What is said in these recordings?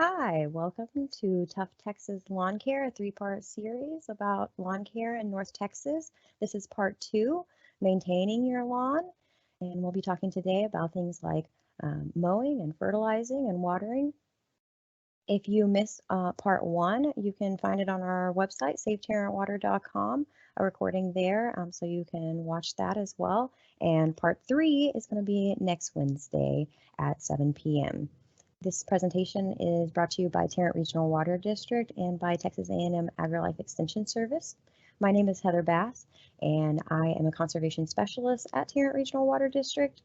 Hi, welcome to Tough Texas Lawn Care, a three-part series about lawn care in North Texas. This is part 2, maintaining your lawn, and we'll be talking today about things like mowing and fertilizing and watering. If you missed part 1, you can find it on our website, savetarrantwater.com, a recording there, so you can watch that as well. And part 3 is going to be next Wednesday at 7 p.m. This presentation is brought to you by Tarrant Regional Water District and by Texas A&M AgriLife Extension Service. My name is Heather Bass, and I am a conservation specialist at Tarrant Regional Water District.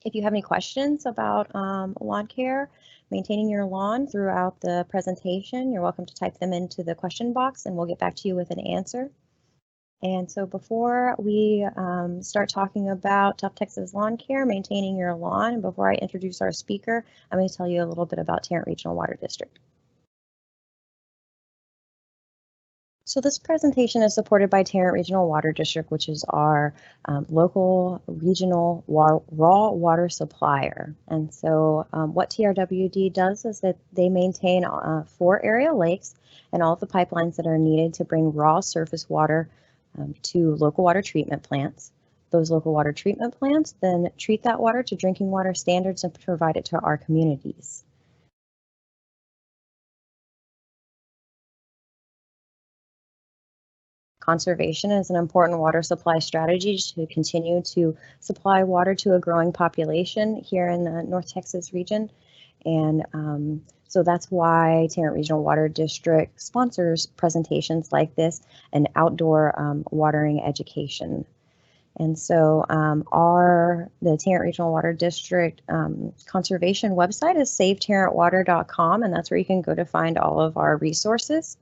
If you have any questions about lawn care, maintaining your lawn throughout the presentation, you're welcome to type them into the question box and we'll get back to you with an answer. And so before we start talking about Tough Texas Lawn Care, maintaining your lawn, and before I introduce our speaker, I'm going to tell you a little bit about Tarrant Regional Water District. So this presentation is supported by Tarrant Regional Water District, which is our local regional raw water supplier. And so what TRWD does is that they maintain 4 area lakes and all of the pipelines that are needed to bring raw surface water to local water treatment plants. Those local water treatment plants then treat that water to drinking water standards and provide it to our communities. Conservation is an important water supply strategy to continue to supply water to a growing population here in the North Texas region. And so that's why Tarrant Regional Water District sponsors presentations like this and outdoor watering education. And so the Tarrant Regional Water District conservation website is savetarrantwater.com, and that's where you can go to find all of our resources.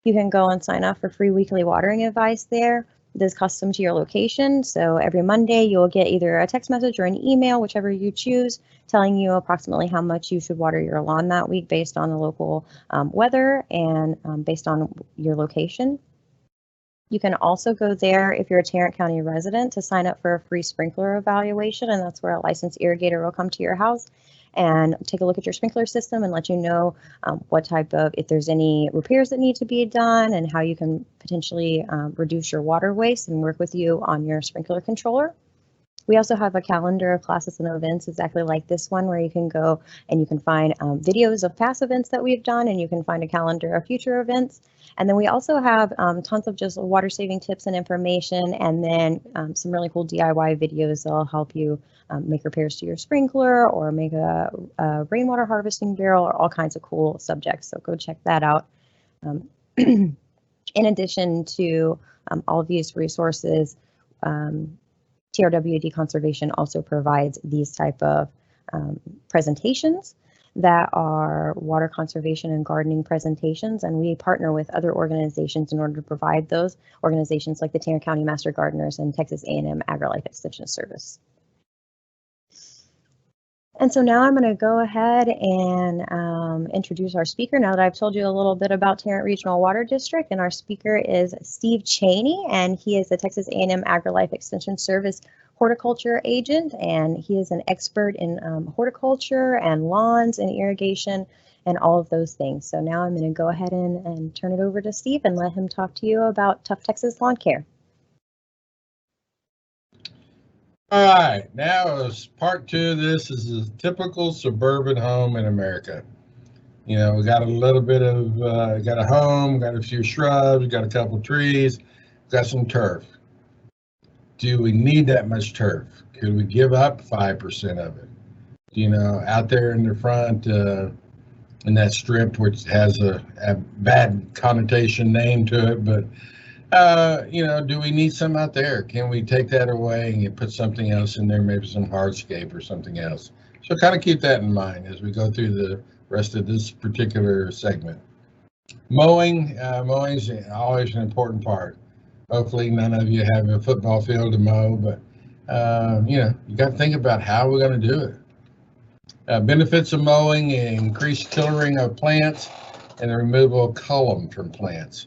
You can go and sign up for free weekly watering advice there. It is custom to your location, so every Monday you'll get either a text message or an email, whichever you choose, telling you approximately how much you should water your lawn that week based on the local weather and based on your location. You can also go there if you're a Tarrant County resident to sign up for a free sprinkler evaluation, and that's where a licensed irrigator will come to your house and take a look at your sprinkler system and let you know what type of, if there's any repairs that need to be done and how you can potentially reduce your water waste and work with you on your sprinkler controller. We also have a calendar of classes and events exactly like this one, where you can go and you can find videos of past events that we've done, and you can find a calendar of future events. And then we also have tons of just water saving tips and information, and then some really cool DIY videos that'll help you make repairs to your sprinkler or make a rainwater harvesting barrel, or all kinds of cool subjects. So go check that out. In addition to all of these resources, TRWD Conservation also provides these type of presentations that are water conservation and gardening presentations, and we partner with other organizations in order to provide those, organizations like the Tarrant County Master Gardeners and Texas A&M AgriLife Extension Service. And so now I'm going to go ahead and introduce our speaker now that I've told you a little bit about Tarrant Regional Water District. And our speaker is Steve Chaney, and he is the Texas A&M AgriLife Extension Service horticulture agent, and he is an expert in horticulture and lawns and irrigation and all of those things. So now I'm going to go ahead and turn it over to Steve and let him talk to you about Tough Texas Lawn Care. All right, now as part 2 of this is a typical suburban home in America. You know, we got a little bit of, got a home, got a few shrubs, got a couple trees, got some turf. Do we need that much turf? Could we give up 5% of it? You know, out there in the front, in that strip, which has a bad connotation name to it, but you know, do we need some out there? Can we take that away and put something else in there, maybe some hardscape or something else? So kind of keep that in mind as we go through the rest of this particular segment. Mowing, mowing is always an important part. Hopefully none of you have a football field to mow, but you know, you got to think about how we're going to do it. Benefits of mowing: increased tillering of plants and the removal of culm from plants.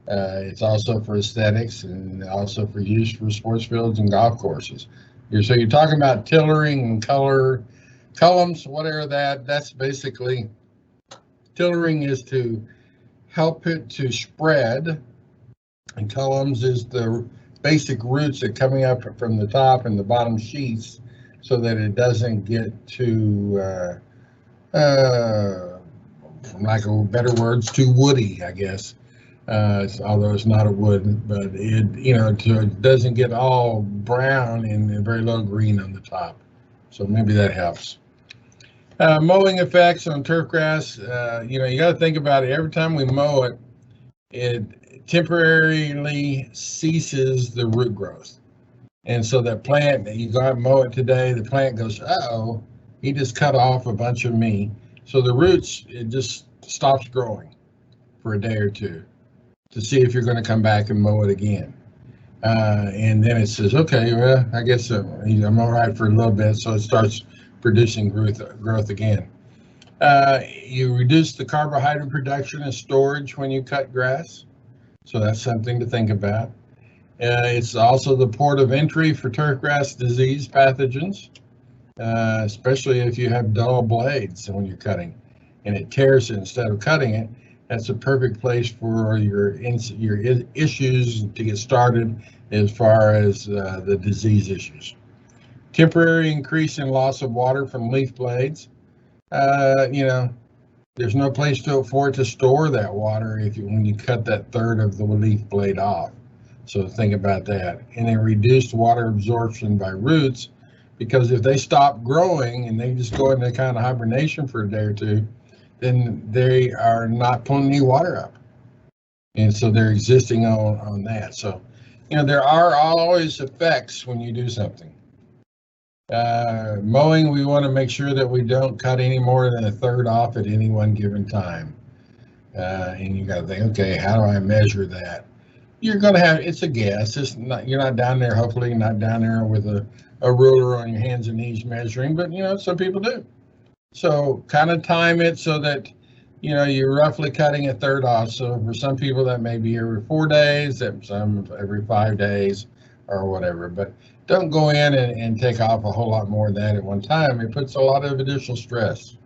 It's also for aesthetics and also for use for sports fields and golf courses. So you're talking about tillering and culms, whatever that's basically tillering is to help it to spread, and columns is the basic roots that are coming up from the top and the bottom sheets, so that it doesn't get too, like a better words, too woody, I guess. Although it's not a wood, but it doesn't get all brown and very low green on the top. So maybe that helps. Mowing effects on turf grass. You got to think about it. Every time we mow it, it temporarily ceases the root growth. And so that plant, you go out and mow it today, the plant goes, uh-oh, he just cut off a bunch of me. So the roots, it just stops growing for a day or two to see if you're going to come back and mow it again. And then it says, okay, well, I guess I'm all right for a little bit. So it starts producing growth again. You reduce the carbohydrate production and storage when you cut grass. So that's something to think about. It's also the port of entry for turfgrass disease pathogens, especially if you have dull blades when you're cutting and it tears it instead of cutting it. That's a perfect place for your issues to get started as far as the disease issues. Temporary increase in loss of water from leaf blades. There's no place for it to store that water when you cut that third of the leaf blade off. So think about that. And then reduced water absorption by roots, because if they stop growing and they just go into kind of hibernation for a day or two, then they are not pulling any water up. And so they're existing on that. So, there are always effects when you do something. Mowing, we want to make sure that we don't cut any more than a third off at any one given time. And you got to think, okay, how do I measure that? You're going to have, it's a guess. You're not down there, hopefully not down there with a ruler on your hands and knees measuring, but some people do. So kind of time it so that, you're roughly cutting a third off. So for some people that may be every 4 days, some every 5 days or whatever, but don't go in and take off a whole lot more than that at one time. It puts a lot of additional stress.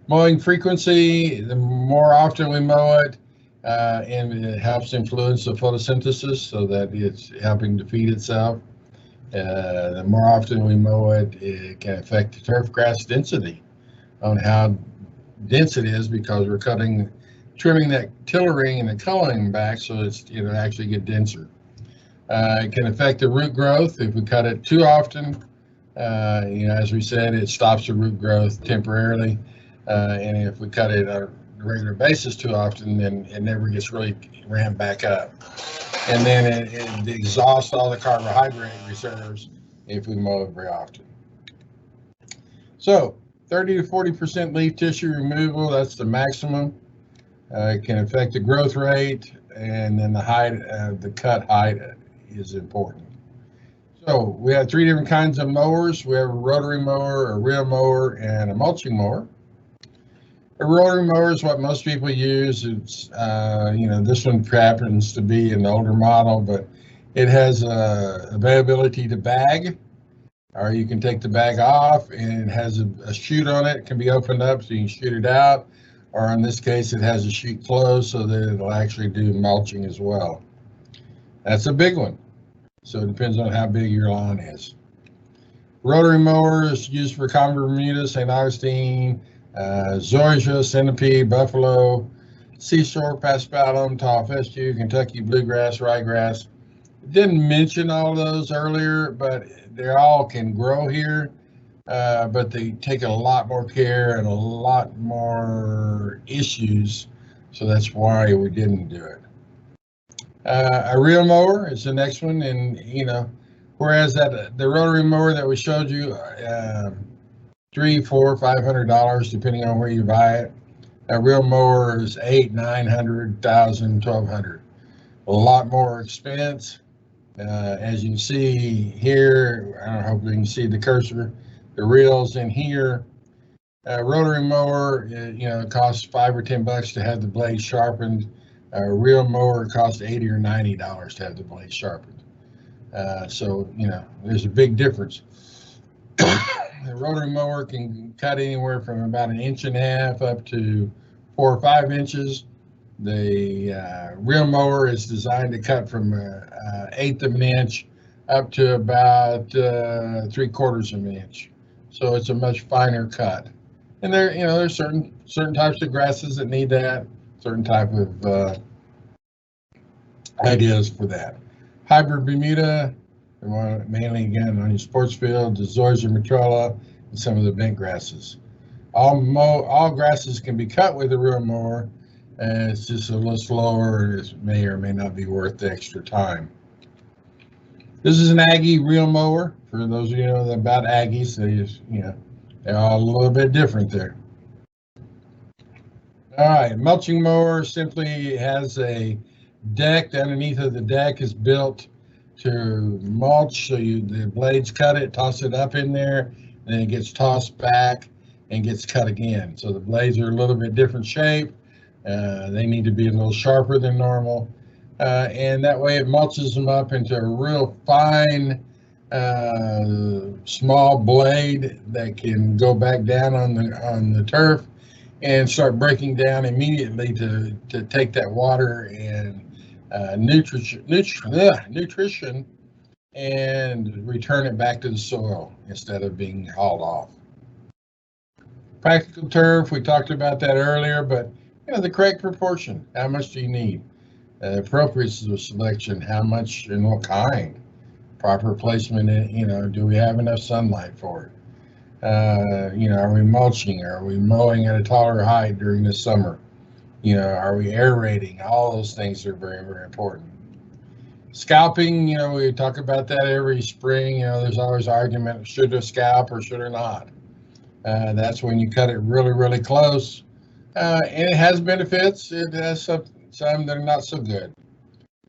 Mowing frequency, the more often we mow it, and it helps influence the photosynthesis so that it's helping to feed itself. The more often we mow it, it can affect the turf grass density on how dense it is, because we're trimming that tillering and the culling back so it'll actually get denser. It can affect the root growth if we cut it too often. As we said, it stops the root growth temporarily. And if we cut it on a regular basis too often, then it never gets really ramped back up. And then it exhausts all the carbohydrate reserves if we mow it very often. So 30 to 40% leaf tissue removal, that's the maximum. It can affect the growth rate, and then the height, the cut height is important. So we have 3 different kinds of mowers. We have a rotary mower, a reel mower, and a mulching mower. A rotary mower is what most people use. It's, this one happens to be an older model, but it has availability to bag, or you can take the bag off, and it has a chute on it. It can be opened up so you can shoot it out, or in this case, it has a chute closed so that it'll actually do mulching as well. That's a big one. So it depends on how big your lawn is. Rotary mower is used for common Bermuda, St. Augustine, zoysia, centipede, buffalo, seashore, paspalum, tall fescue, Kentucky bluegrass, ryegrass. Didn't mention all those earlier, but they all can grow here, but they take a lot more care and a lot more issues, so that's why we didn't do it. A reel mower is the next one, and whereas the rotary mower that we showed you, $300, $400, $500 depending on where you buy it. A reel mower is $800, $900, $1,000, $1,200. A lot more expense. As you can see here, I don't know, hopefully you can see the cursor. The reels in here. A rotary mower, it costs $5 or $10 to have the blade sharpened. A reel mower costs $80 or $90 to have the blade sharpened. So there's a big difference. The rotary mower can cut anywhere from about 1.5 inches up to 4 or 5 inches. The real mower is designed to cut from an eighth of an inch up to about 3/4 of an inch. So it's a much finer cut. And there's certain types of grasses that need that, certain type of ideas for that. Hybrid Bermuda, mainly again on your sports field, the Zoysia matrella, and some of the bent grasses. All grasses can be cut with a real mower, and it's just a little slower. It may or may not be worth the extra time. This is an Aggie reel mower. For those of you who know about Aggies, they're all a little bit different there. All right, mulching mower simply has a deck. Underneath of the deck is built to mulch. So the blades cut it, toss it up in there, then it gets tossed back and gets cut again. So the blades are a little bit different shape. They need to be a little sharper than normal. And that way it mulches them up into a real fine, small blade that can go back down on the turf and start breaking down immediately to take that water and nutrition and return it back to the soil instead of being hauled off. Practical turf, we talked about that earlier, but the correct proportion. How much do you need? Appropriate selection. How much and what kind? Proper placement. Do we have enough sunlight for it? Are we mulching? Are we mowing at a taller height during the summer? Are we aerating? All those things are very, very important. Scalping, we talk about that every spring. There's always argument, should a scalp or should it not? That's when you cut it really, really close. And it has benefits. It has some that are not so good.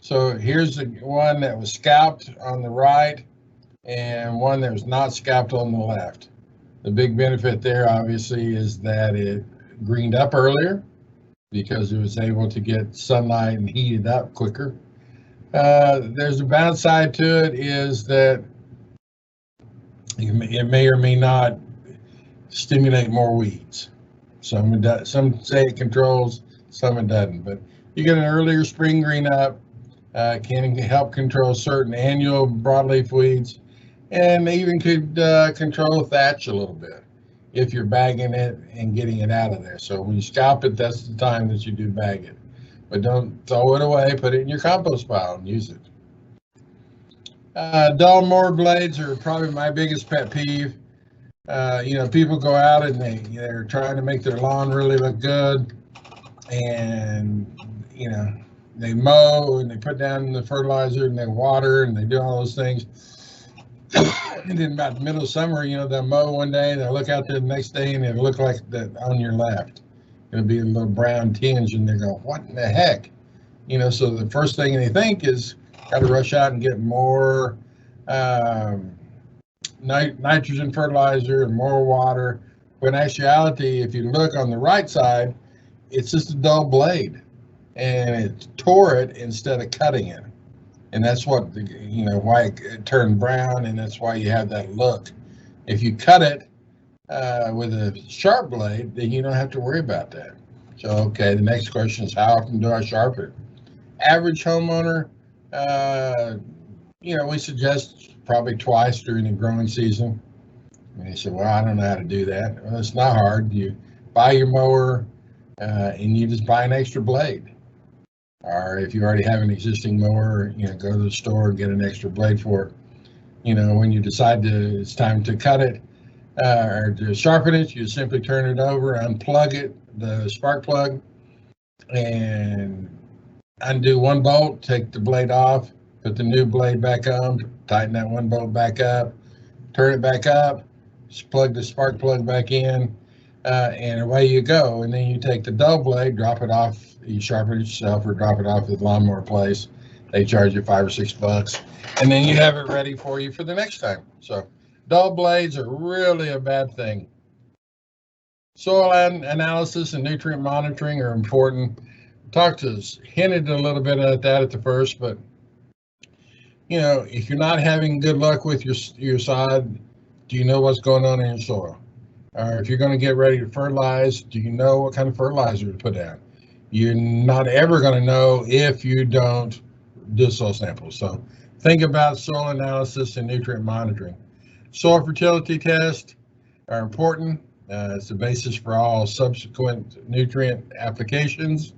So here's the one that was scalped on the right and one that was not scalped on the left. The big benefit there, obviously, is that it greened up earlier because it was able to get sunlight and heated up quicker. There's a downside to it is that it may or may not stimulate more weeds. Some say it controls, some it doesn't. But you get an earlier spring green up, can help control certain annual broadleaf weeds, and even could control thatch a little bit if you're bagging it and getting it out of there. So when you scalp it, that's the time that you do bag it. But don't throw it away, put it in your compost pile and use it. Dull mower blades are probably my biggest pet peeve. People go out and they're trying to make their lawn really look good, and they mow and they put down the fertilizer and they water and they do all those things. And then about the middle of summer, they'll mow one day, they'll look out there the next day, and it'll look like that on your left. It'll be a little brown tinge, and they go, "What in the heck?" So the first thing they think is, got to rush out and get more nitrogen fertilizer and more water. But in actuality, if you look on the right side, it's just a dull blade, and it tore it instead of cutting it. And that's what, why it turned brown, and that's why you have that look. If you cut it with a sharp blade, then you don't have to worry about that. So, okay, the next question is, how often do I sharpen it? Average homeowner, we suggest probably twice during the growing season. And they said, well, I don't know how to do that. Well, it's not hard. You buy your mower and you just buy an extra blade. Or if you already have an existing mower, go to the store and get an extra blade for it. When you decide it's time to cut it or to sharpen it, you simply turn it over, unplug it, the spark plug, and undo one bolt, take the blade off, put the new blade back on, tighten that one bolt back up, turn it back up, plug the spark plug back in, and away you go. And then you take the dull blade, drop it off, you sharpen it yourself or drop it off at the lawnmower place. They charge you $5 or $6, and then you have it ready for you for the next time. So dull blades are really a bad thing. Soil analysis and nutrient monitoring are important. Hinted a little bit at that at the first, but if you're not having good luck with your sod, do you know what's going on in your soil? or if you're going to get ready to fertilize, do you know what kind of fertilizer to put down? You're not ever going to know if you don't do soil samples. So think about soil analysis and nutrient monitoring. Soil fertility tests are important. It's the basis for all subsequent nutrient applications.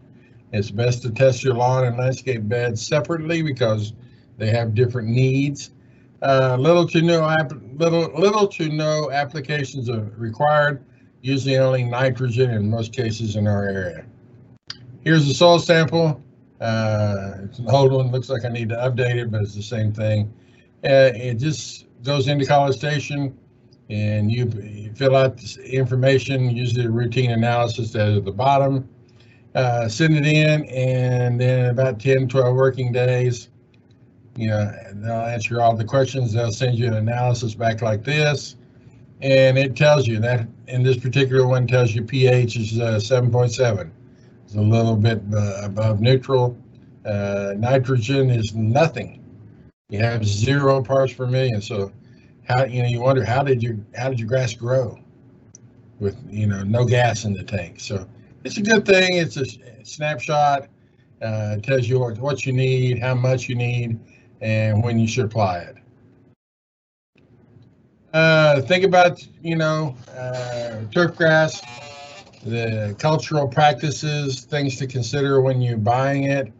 It's best to test your lawn and landscape beds separately because they have different needs. Little to no applications are required, usually only nitrogen in most cases in our area. Here's the soil sample. It's an old one, looks like I need to update it, but it's the same thing. It just goes into College Station, and you fill out this information, usually a routine analysis at the bottom. Send it in, and then about 10, 12 working days, they'll answer all the questions. They'll send you an analysis back like this, and it tells you that in this particular one tells you pH is 7.7. It's a little bit above neutral. Nitrogen is nothing. You have 0 parts per million. So you wonder how did your grass grow with no gas in the tank. So it's a good thing. It's a snapshot. It tells you what you need, how much you need, and when you should apply it. Think about turfgrass, the cultural practices, things to consider when you're buying it.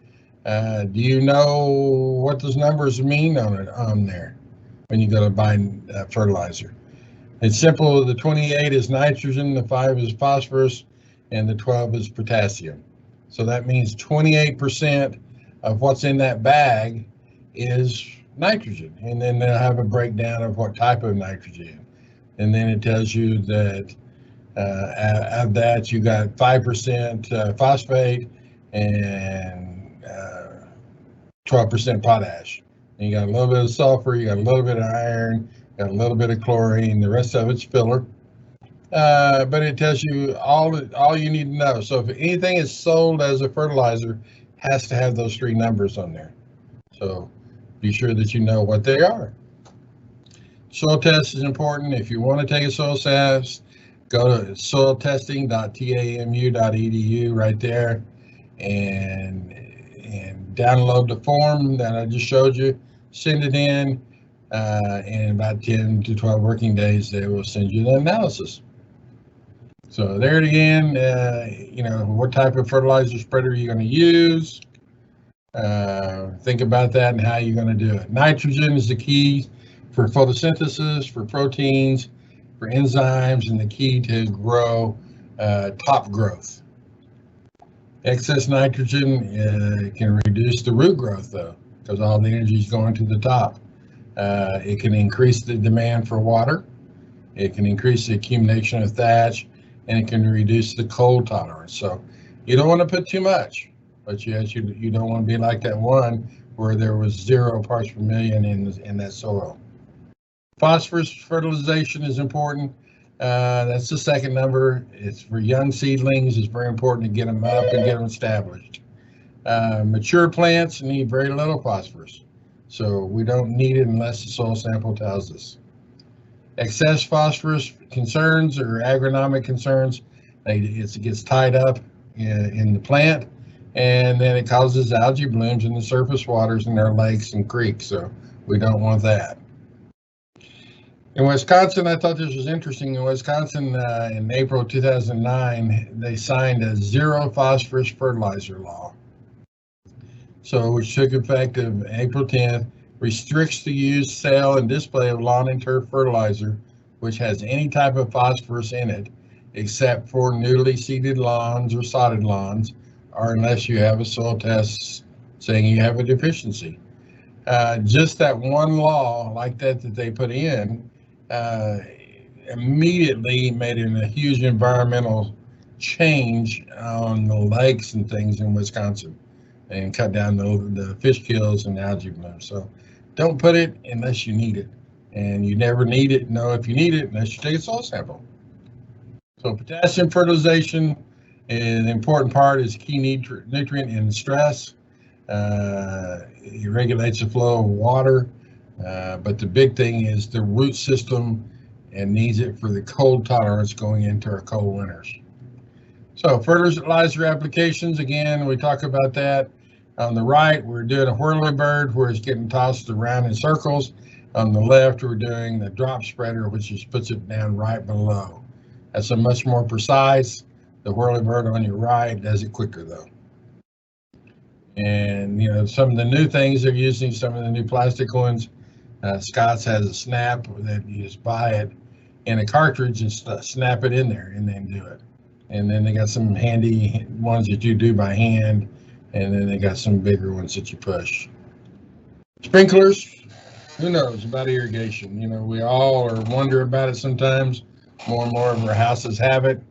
Do you know what those numbers mean on there when you go to buy fertilizer? It's simple. The 28 is nitrogen, the 5 is phosphorus, and the 12 is potassium. So that means 28% of what's in that bag is nitrogen. And then they'll have a breakdown of what type of nitrogen. And then it tells you that out of that you got 5% phosphate and 12% potash. And you got a little bit of sulfur, you got a little bit of iron, got a little bit of chlorine, the rest of it's filler. But it tells you all you need to know. So if anything is sold as a fertilizer, has to have those 3 numbers on there. So be sure that you know what they are. Soil test is important. If you want to take a soil test, go to soiltesting.tamu.edu right there and download the form that I just showed you. Send it in. In about 10 to 12 working days, they will send you the analysis. So there it again, what type of fertilizer spreader are you going to use? Think about that and how you're going to do it. Nitrogen is the key for photosynthesis, for proteins, for enzymes, and the key to grow top growth. Excess nitrogen can reduce the root growth, though, because all the energy is going to the top. It can increase the demand for water. It can increase the accumulation of thatch, and it can reduce the cold tolerance. So you don't want to put too much, but you don't want to be like that one where there was 0 parts per million in that soil. Phosphorus fertilization is important. That's the second number. It's for young seedlings. It's very important to get them up and get them established. Mature plants need very little phosphorus, so we don't need it unless the soil sample tells us. Excess phosphorus concerns or agronomic concerns, it gets tied up in the plant, and then it causes algae blooms in the surface waters in our lakes and creeks, so we don't want that. In Wisconsin, I thought this was interesting. In Wisconsin, in April 2009, they signed a 0 phosphorus fertilizer law. So, which took effect of April 10th, restricts the use, sale, and display of lawn and turf fertilizer, which has any type of phosphorus in it, except for newly seeded lawns or sodded lawns, or unless you have a soil test saying you have a deficiency. Just that one law like that they put in immediately made a huge environmental change on the lakes and things in Wisconsin, and cut down the fish kills and algae blooms. So don't put it unless you need it, and you never need it, know if you need it, unless you take a soil sample. So potassium fertilization, an important part, is key nutrient in stress. It regulates the flow of water, but the big thing is the root system and needs it for the cold tolerance going into our cold winters. So fertilizer applications, again, we talk about that. On the right, we're doing a whirlybird where it's getting tossed around in circles. On the left, we're doing the drop spreader, which just puts it down right below. That's a much more precise. The whirlybird on your right does it quicker though. And you know, some of the new things they're using, some of the new plastic ones, Scott's has a snap that you just buy it in a cartridge and snap it in there and then do it. And then they got some handy ones that you do by hand, and then they got some bigger ones that you push. Sprinklers, who knows about irrigation? You know, we all are wonder about it sometimes. More and more of our houses have it.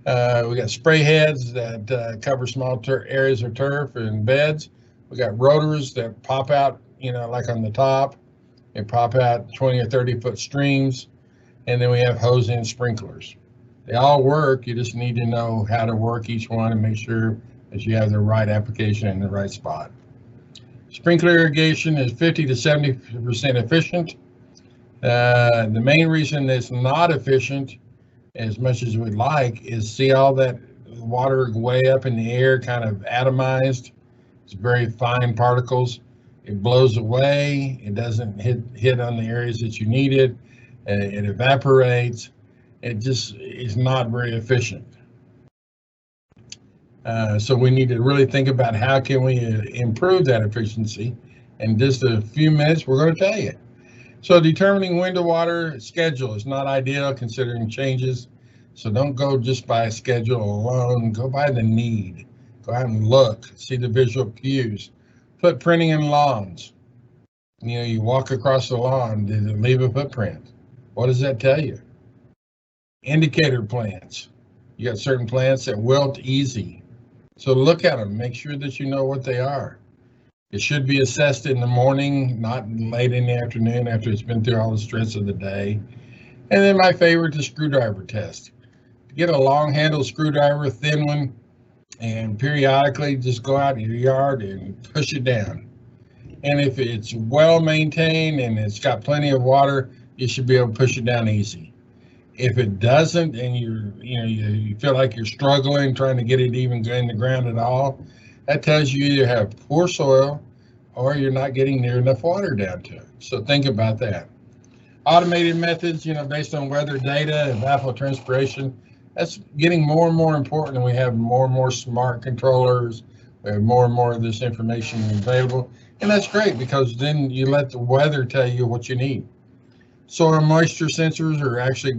We got spray heads that cover small areas of turf and beds. We got rotors that pop out, you know, like on the top. They pop out 20 or 30 foot streams. And then we have hose end sprinklers. They all work. You just need to know how to work each one and make sure that you have the right application in the right spot. Sprinkler irrigation is 50 to 70% efficient. The main reason it's not efficient as much as we'd like is see all that water way up in the air, kind of atomized. It's very fine particles. It blows away. It doesn't hit on the areas that you need it. It evaporates. It just is not very efficient. So we need to really think about how can we improve that efficiency. In just a few minutes, we're going to tell you. So determining when to water schedule is not ideal considering changes. So don't go just by a schedule alone. Go by the need. Go out and look, see the visual cues. Footprinting in lawns. You know, you walk across the lawn, did it leave a footprint? What does that tell you? Indicator plants. You got certain plants that wilt easy. So look at them, make sure that you know what they are. It should be assessed in the morning, not late in the afternoon after it's been through all the stress of the day. And then my favorite is screwdriver test. Get a long handle screwdriver, thin one, and periodically just go out in your yard and push it down. And if it's well maintained and it's got plenty of water, you should be able to push it down easy. If it doesn't, and you feel like you're struggling trying to get it even in the ground at all, that tells you either have poor soil or you're not getting near enough water down to it. So think about that. Automated methods, based on weather data and evapotranspiration, that's getting more and more important, and we have more and more smart controllers. We have more and more of this information available, and that's great because then you let the weather tell you what you need. Soil moisture sensors are actually,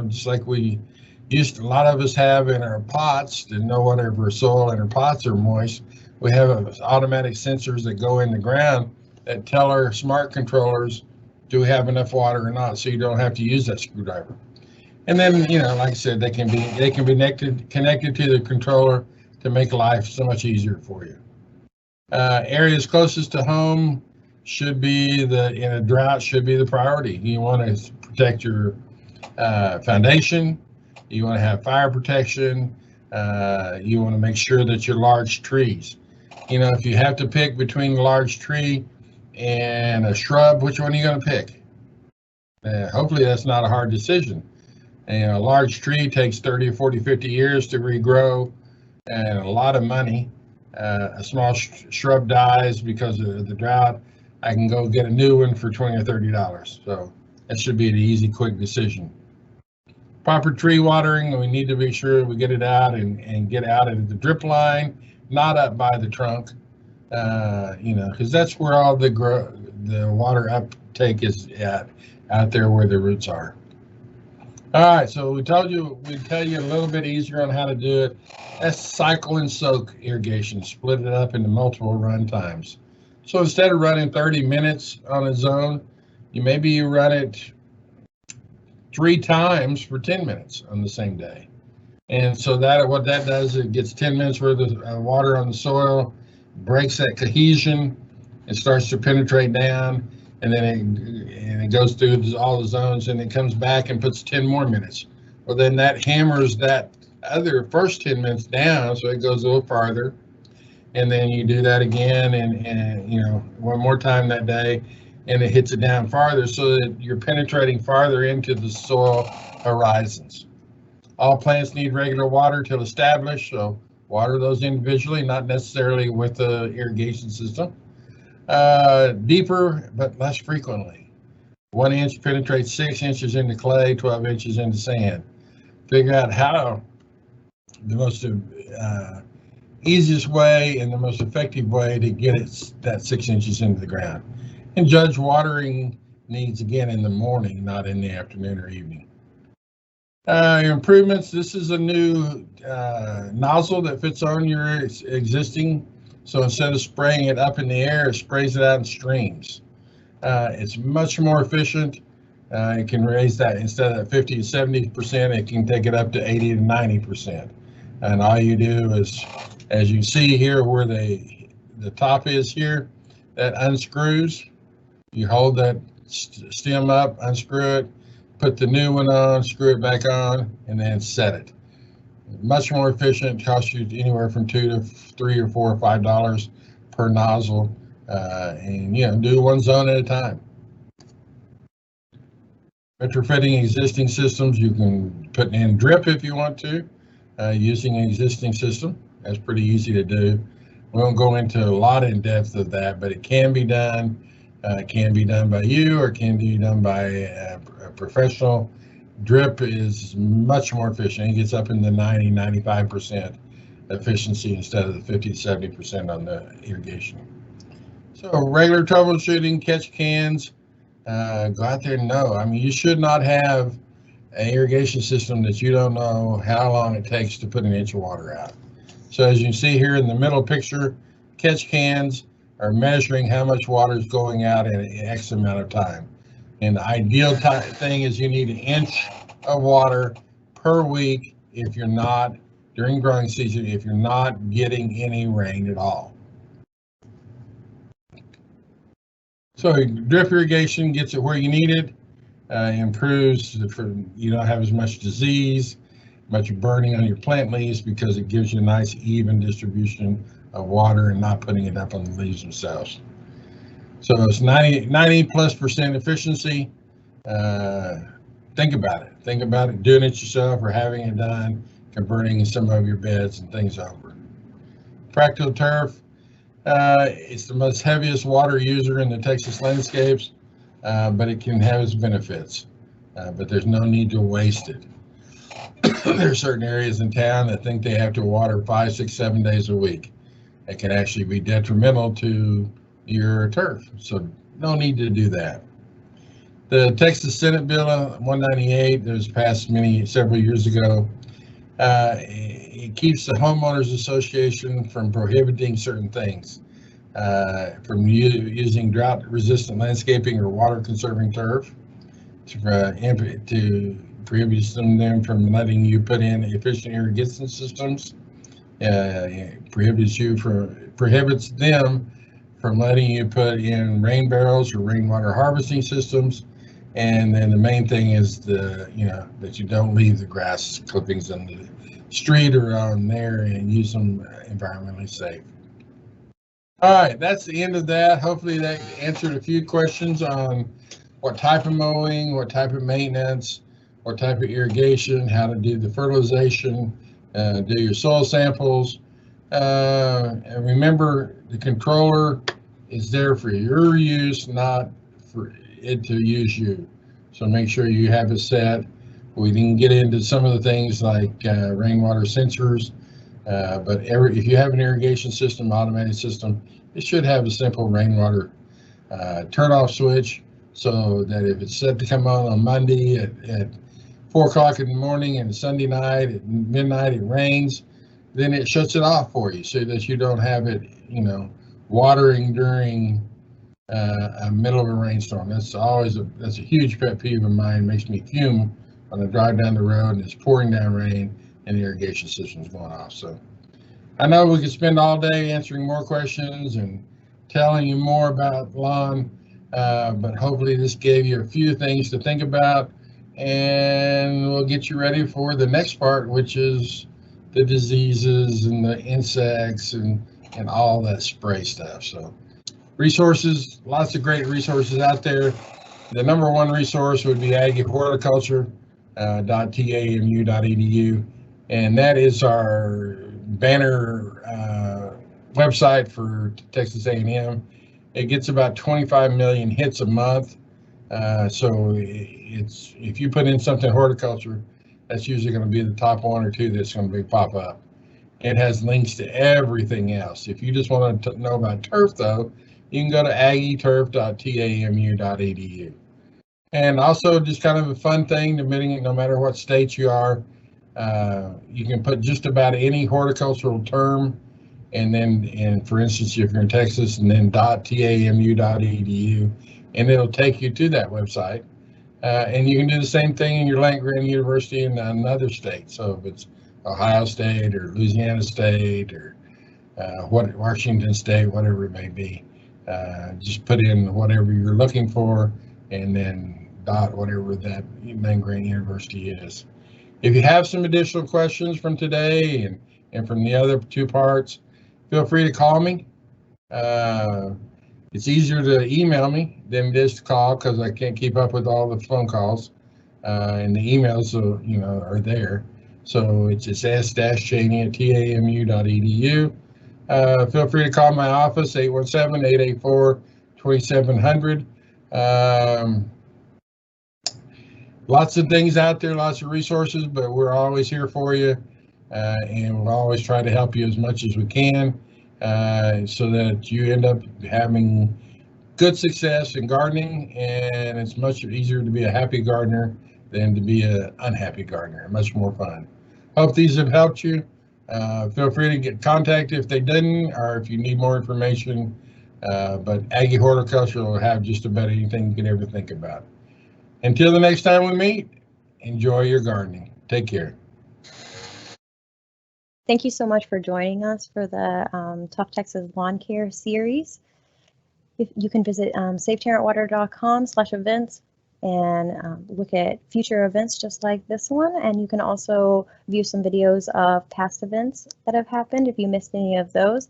just like a lot of us have in our pots to know whatever our soil in our pots are moist. We have automatic sensors that go in the ground that tell our smart controllers, do we have enough water or not, so you don't have to use that screwdriver. And then, like I said, they can be connected to the controller to make life so much easier for you. Areas closest to home should be in a drought should be the priority. You want to protect your foundation. You want to have fire protection. You want to make sure that your large trees. If you have to pick between a large tree and a shrub, which one are you going to pick? Hopefully that's not a hard decision. A large tree takes 30, 40, 50 years to regrow and a lot of money. A small shrub dies because of the drought. I can go get a new one for $20 or $30. So that should be an easy, quick decision. Proper tree watering, we need to be sure we get it out and get out of the drip line, not up by the trunk, because that's where all the water uptake is at, out there where the roots are. All right, so we'd tell you a little bit easier on how to do it. That's cycle and soak irrigation, split it up into multiple run times. So instead of running 30 minutes on a zone, you run it 3 times for 10 minutes on the same day. And so what that does, it gets 10 minutes worth of water on the soil, breaks that cohesion, it starts to penetrate down, and then it goes through all the zones, and it comes back and puts 10 more minutes. Well, then that hammers that other first 10 minutes down, so it goes a little farther. And then you do that again and one more time that day. and it hits it down farther so that you're penetrating farther into the soil horizons. All plants need regular water to establish, so water those individually, not necessarily with the irrigation system. Deeper, but less frequently. 1 inch penetrates 6 inches into clay, 12 inches into sand. Figure out how the most easiest way and the most effective way to get it that 6 inches into the ground. And judge watering needs again in the morning, not in the afternoon or evening. Improvements, this is a new nozzle that fits on your existing. So instead of spraying it up in the air, it sprays it out in streams. It's much more efficient. It can raise that instead of 50 to 70%, it can take it up to 80 to 90%. And all you do is, as you see here where the top is here, that unscrews. You hold that stem up, unscrew it, put the new one on, screw it back on, and then set it. Much more efficient, costs you anywhere from $2 to $3 or $4 or $5 per nozzle, and do one zone at a time. Retrofitting existing systems, you can put in drip if you want to, using an existing system. That's pretty easy to do. We won't go into a lot in depth of that, but it can be done. It can be done by you, or it can be done by a professional. Drip is much more efficient. It gets up in the 90, 95% efficiency instead of the 50 to 70% on the irrigation. So regular troubleshooting, catch cans, go out there and know. I mean, you should not have an irrigation system that you don't know how long it takes to put an inch of water out. So as you can see here in the middle picture, catch cans are measuring how much water is going out in X amount of time. And the ideal thing is you need an inch of water per week if you're not, during growing season, if you're not getting any rain at all. So drip irrigation gets it where you need it, improves, you don't have as much disease, much burning on your plant leaves, because it gives you a nice even distribution of water and not putting it up on the leaves themselves. So it's 90+% efficiency. Think about it. Think about it doing it yourself or having it done, converting some of your beds and things over. Practical turf. It's the most heaviest water user in the Texas landscapes, but it can have its benefits. But there's no need to waste it. There are certain areas in town that think they have to water 5, 6, 7 days a week. It can actually be detrimental to your turf, so no need to do that. The Texas Senate Bill 198 that was passed several years ago, it keeps the homeowners association from prohibiting certain things, from using drought-resistant landscaping or water-conserving turf, to prohibits them from letting you put in efficient irrigation systems, prohibits them from letting you put in rain barrels or rainwater harvesting systems. And then the main thing is that you don't leave the grass clippings on the street or on there, and use them environmentally safe. All right, that's the end of that. Hopefully that answered a few questions on what type of mowing, what type of maintenance, what type of irrigation, how to do the fertilization, do your soil samples. And remember, the controller is there for your use, not for it to use you. So make sure you have it set. We can get into some of the things like rainwater sensors, but if you have an irrigation system, automated system, it should have a simple rainwater turn-off switch, so that if it's set to come on Monday at 4 o'clock in the morning and Sunday night at midnight it rains, then it shuts it off for you, so that you don't have it, watering during a middle of a rainstorm. That's a huge pet peeve of mine. It makes me fume when I drive down the road and it's pouring down rain and the irrigation system's going off. So I know we could spend all day answering more questions and telling you more about lawn, but hopefully this gave you a few things to think about, and we'll get you ready for the next part, which is the diseases and the insects and all that spray stuff. So Resources, lots of great resources out there. The number one resource would be agihorticulture.tamu.edu, and that is our banner website for Texas A&M. It gets about 25 million hits a month. So it's, if you put in something horticulture, that's usually going to be the top one or two that's going to be pop up. It has links to everything else. If you just want to know about turf, though, you can go to agieturf.tamu.edu. And also, just kind of a fun thing, depending, no matter what state you are, you can put just about any horticultural term, and then, and for instance, if you're in Texas, and then .tamu.edu, and it'll take you to that website. And you can do the same thing in your land-grant university in another state. So if it's Ohio State or Louisiana State or Washington State, whatever it may be, just put in whatever you're looking for, and then whatever that land-grant university is. If you have some additional questions from today and from the other two parts, feel free to call me. It's easier to email me than it is to call, because I can't keep up with all the phone calls, and the emails are there. So it's s-chaney@tamu.edu. Feel free to call my office, 817-884-2700. Lots of things out there, lots of resources, but we're always here for you, and we'll always try to help you as much as we can, so that you end up having good success in gardening. And it's much easier to be a happy gardener than to be an unhappy gardener. Much more fun. Hope these have helped you. Feel free to get contact if they didn't, or if you need more information. But Aggie Horticulture will have just about anything you can ever think about. Until the next time we meet, enjoy your gardening. Take care. Thank you so much for joining us for the Tough Texas Lawn Care series. You can visit savetarrantwater.com/events and look at future events just like this one. And you can also view some videos of past events that have happened if you missed any of those.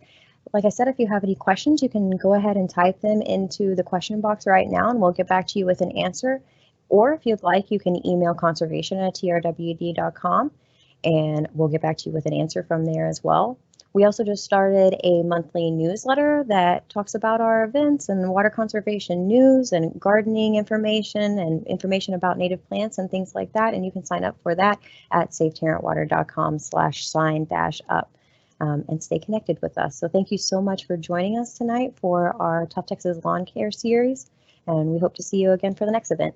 Like I said, if you have any questions, you can go ahead and type them into the question box right now, and we'll get back to you with an answer. Or if you'd like, you can email conservation@trwd.com, and we'll get back to you with an answer from there as well. We also just started a monthly newsletter that talks about our events and water conservation news and gardening information and information about native plants and things like that. And you can sign up for that at savetarrantwater.com/sign-up. And stay connected with us. So thank you so much for joining us tonight for our Tough Texas Lawn Care series, and we hope to see you again for the next event.